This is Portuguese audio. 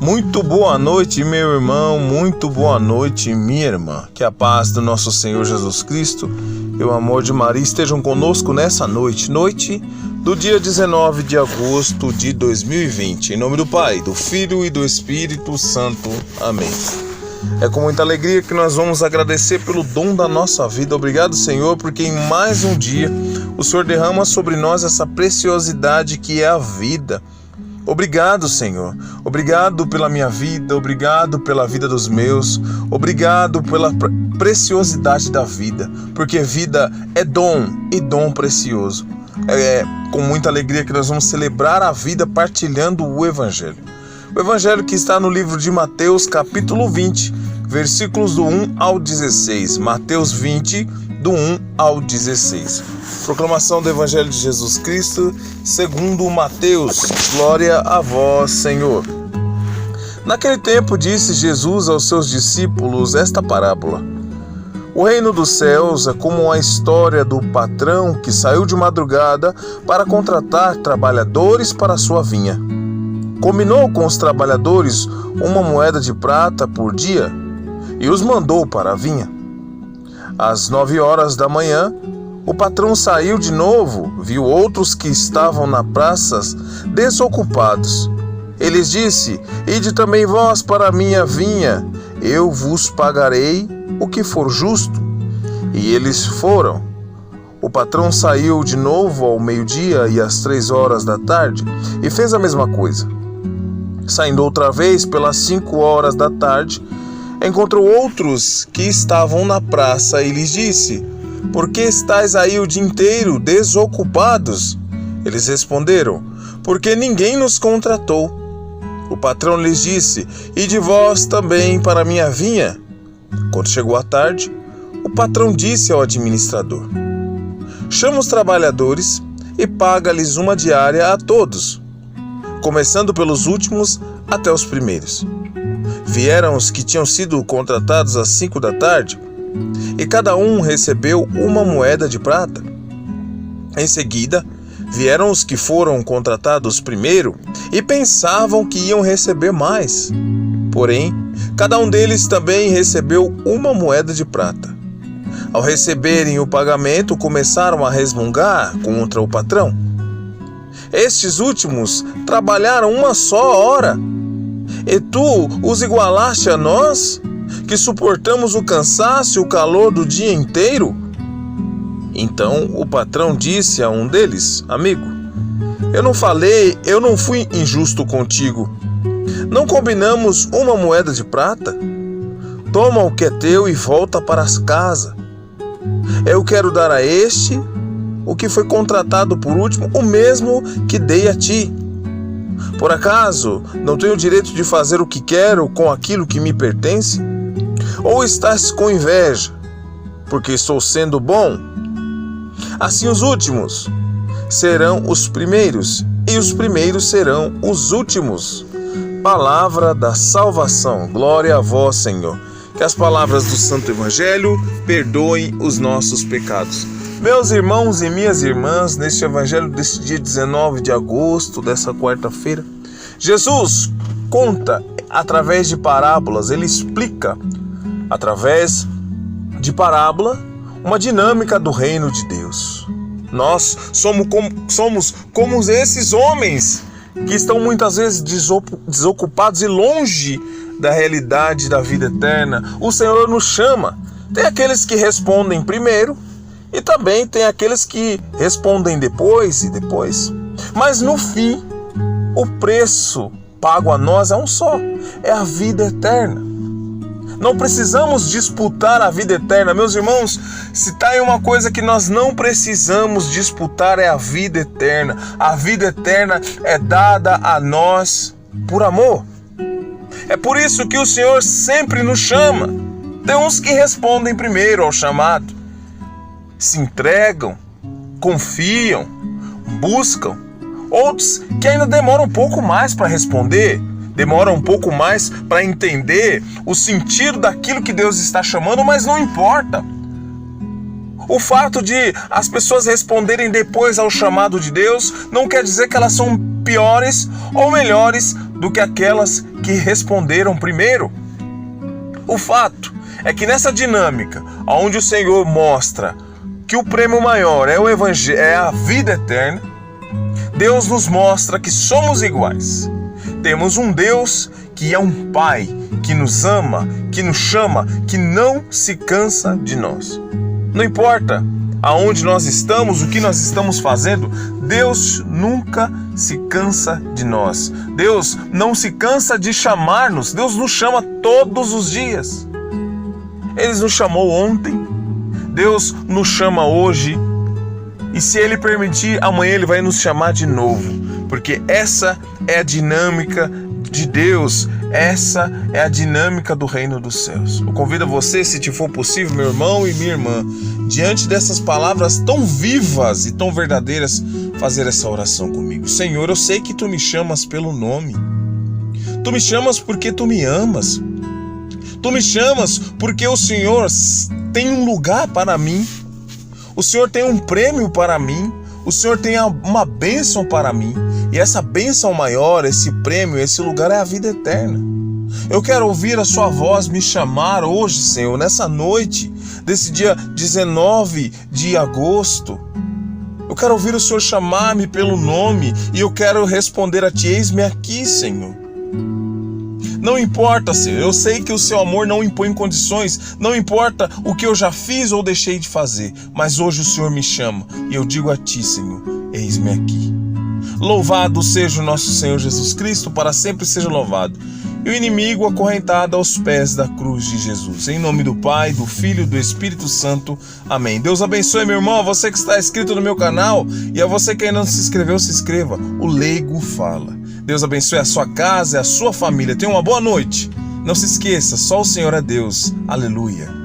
Muito boa noite, meu irmão, muito boa noite, minha irmã. Que a paz do nosso Senhor Jesus Cristo e o amor de Maria estejam conosco nessa noite do dia 19 de agosto de 2020. Em nome do Pai, do Filho e do Espírito Santo. Amém. É com muita alegria que nós vamos agradecer pelo dom da nossa vida. Obrigado, Senhor, porque em mais um dia o Senhor derrama sobre nós essa preciosidade que é a vida. Obrigado, Senhor. Obrigado pela minha vida, obrigado pela vida dos meus, obrigado pela preciosidade da vida, porque vida é dom e dom precioso. É com muita alegria que nós vamos celebrar a vida partilhando o Evangelho. O Evangelho que está no livro de Mateus, capítulo 20, versículos do 1 ao 16. Mateus 20, do 1 ao 16. Proclamação do Evangelho de Jesus Cristo, segundo Mateus. Glória a vós, Senhor. Naquele tempo disse Jesus aos seus discípulos esta parábola. O reino dos céus é como a história do patrão que saiu de madrugada para contratar trabalhadores para a sua vinha. Combinou com os trabalhadores uma moeda de prata por dia e os mandou para a vinha. Às 9 horas da manhã, o patrão saiu de novo, viu outros que estavam na praça desocupados. Ele disse: Ide também vós para a minha vinha, eu vos pagarei o que for justo. E eles foram. O patrão saiu de novo ao meio-dia e às 3 horas da tarde e fez a mesma coisa. Saindo outra vez pelas 5 horas da tarde, encontrou outros que estavam na praça e lhes disse: Por que estáis aí o dia inteiro desocupados? Eles responderam: Porque ninguém nos contratou. O patrão lhes disse: Ide vós também para a minha vinha. Quando chegou a tarde, o patrão disse ao administrador: Chama os trabalhadores e paga-lhes uma diária a todos, começando pelos últimos até os primeiros. Vieram os que tinham sido contratados às 5 da tarde, e cada um recebeu uma moeda de prata. Em seguida, vieram os que foram contratados primeiro e pensavam que iam receber mais. Porém, cada um deles também recebeu uma moeda de prata. Ao receberem o pagamento, começaram a resmungar contra o patrão. Estes últimos trabalharam uma só hora, e tu os igualaste a nós, que suportamos o cansaço e o calor do dia inteiro? Então o patrão disse a um deles: Amigo, eu não fui injusto contigo. Não combinamos uma moeda de prata? Toma o que é teu e volta para casa. Eu quero dar a este, o que foi contratado por último, o mesmo que dei a ti. Por acaso não tenho o direito de fazer o que quero com aquilo que me pertence? Ou estás com inveja, porque estou sendo bom? Assim os últimos serão os primeiros, e os primeiros serão os últimos. Palavra da salvação. Glória a vós, Senhor. Que as palavras do Santo Evangelho perdoem os nossos pecados. Meus irmãos e minhas irmãs, neste Evangelho deste dia 19 de agosto, dessa quarta-feira, Jesus conta através de parábolas, ele explica através de parábola uma dinâmica do reino de Deus. Nós somos como esses homens que estão muitas vezes desocupados e longe da realidade da vida eterna. O Senhor nos chama. Tem aqueles que respondem primeiro e também tem aqueles que respondem depois. Mas no fim, o preço pago a nós é um só, é a vida eterna. Não precisamos disputar a vida eterna. Meus irmãos, se está aí uma coisa que nós não precisamos disputar, é a vida eterna. A vida eterna é dada a nós por amor. É por isso que o Senhor sempre nos chama. Tem uns que respondem primeiro ao chamado, se entregam, confiam, buscam. Outros que ainda demoram um pouco mais para responder, demoram um pouco mais para entender o sentido daquilo que Deus está chamando, mas não importa. O fato de as pessoas responderem depois ao chamado de Deus não quer dizer que elas são piores ou melhores do que aquelas que responderam primeiro. O fato é que nessa dinâmica, onde o Senhor mostra que o prêmio maior é o Evangelho, é a vida eterna, Deus nos mostra que somos iguais. Temos um Deus que é um Pai, que nos ama, que nos chama, que não se cansa de nós. Não importa aonde nós estamos, o que nós estamos fazendo, Deus nunca se cansa de nós. Deus não se cansa de chamar-nos. Deus nos chama todos os dias. Ele nos chamou ontem, Deus nos chama hoje, e se Ele permitir, amanhã Ele vai nos chamar de novo, porque essa é a dinâmica de Deus, essa é a dinâmica do reino dos céus. Eu convido você, se te for possível, meu irmão e minha irmã, diante dessas palavras tão vivas e tão verdadeiras, fazer essa oração comigo. Senhor, eu sei que Tu me chamas pelo nome, Tu me chamas porque Tu me amas, Tu me chamas porque o Senhor tem um lugar para mim, o Senhor tem um prêmio para mim, o Senhor tem uma bênção para mim, e essa bênção maior, esse prêmio, esse lugar é a vida eterna. Eu quero ouvir a Sua voz me chamar hoje, Senhor, nessa noite, desse dia 19 de agosto. Eu quero ouvir o Senhor chamar-me pelo nome, e eu quero responder a Ti: eis-me aqui, Senhor. Não importa, Senhor, eu sei que o Seu amor não impõe condições, não importa o que eu já fiz ou deixei de fazer, mas hoje o Senhor me chama, e eu digo a Ti, Senhor, eis-me aqui. Louvado seja o nosso Senhor Jesus Cristo, para sempre seja louvado, e o inimigo acorrentado aos pés da cruz de Jesus. Em nome do Pai, do Filho e do Espírito Santo. Amém. Deus abençoe, meu irmão, a você que está inscrito no meu canal, e a você que ainda não se inscreveu, se inscreva. O Leigo Fala. Deus abençoe a sua casa e a sua família. Tenha uma boa noite. Não se esqueça, só o Senhor é Deus. Aleluia.